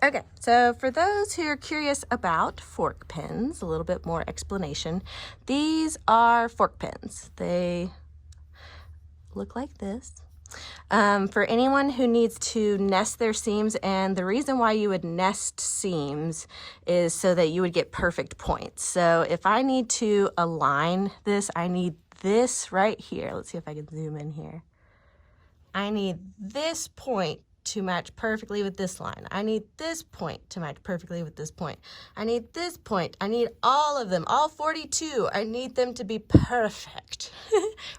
Okay, so for those who are curious about fork pins, a little bit more explanation. These are fork pins. They look like this. For anyone who needs to nest their seams, and the reason why you would nest seams is so that you would get perfect points. So if I need to align this, I need this right here. Let's see if I can zoom in here. I need this point to match perfectly with this line. I need this point to match perfectly with this point. I need this point. I need all of them, all 42. I need them to be perfect,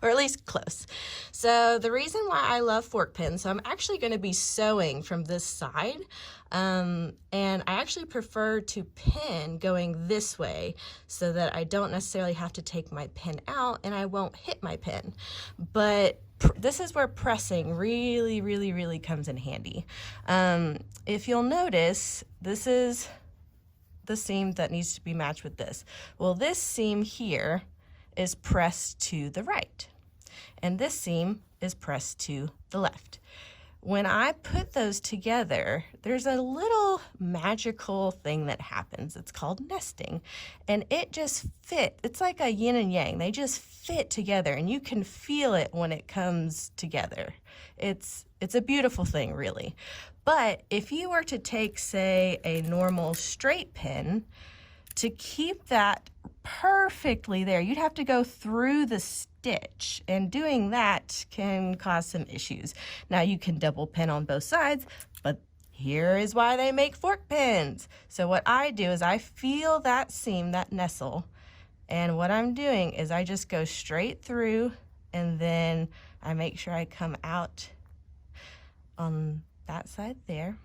or at least close. So the reason why I love fork pins, so I'm actually going to be sewing from this side, and I actually prefer to pin going this way so that I don't necessarily have to take my pin out and I won't hit my pin. But this is where pressing really comes in handy. If you'll notice, this is the seam that needs to be matched with this. Well, this seam here is pressed to the right, and this seam is pressed to the left. When I put those together, there's a little magical thing that happens. It's called nesting, and it just fit. It's like a yin and yang. They just fit together, and you can feel it when it comes together. It's a beautiful thing, really. But if you were to take, say, a normal straight pin, to keep that perfectly there, you'd have to go through the stitch, and doing that can cause some issues. Now you can double pin on both sides, but here is why they make fork pins. So what I do is I feel that seam, that nestle, and what I'm doing is I just go straight through, and then I make sure I come out on that side there.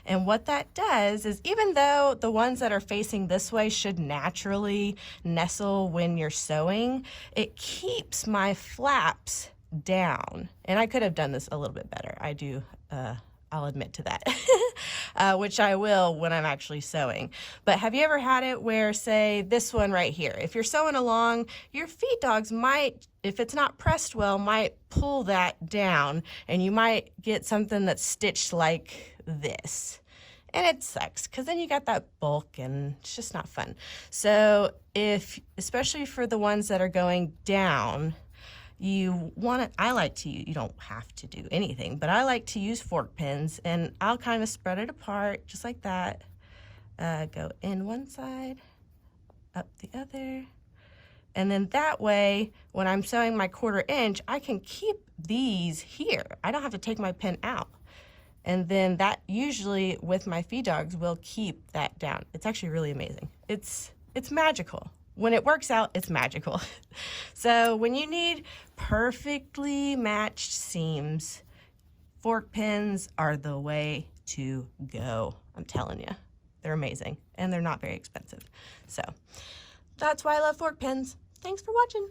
And what that does is, even though the ones that are facing this way should naturally nestle when you're sewing, it keeps my flaps down. And I could have done this a little bit better. I do, I'll admit to that, which I will when I'm actually sewing. But have you ever had it where, say, this one right here, if you're sewing along, your feed dogs might, if it's not pressed well, might pull that down, and you might get something that's stitched like this. And it sucks, because then you got that bulk and it's just not fun. So if, especially for the ones that are going down, you want to, I like to, you don't have to do anything, but I like to use fork pins, and I'll kind of spread it apart just like that. Go in one side, up the other. And then that way, when I'm sewing my 1/4 inch, I can keep these here. I don't have to take my pin out. And then that usually with my feed dogs will keep that down. It's actually really amazing. It's magical. When it works out, it's magical. So when you need perfectly matched seams, fork pins are the way to go. I'm telling you, they're amazing, and they're not very expensive. So that's why I love fork pins. Thanks for watching.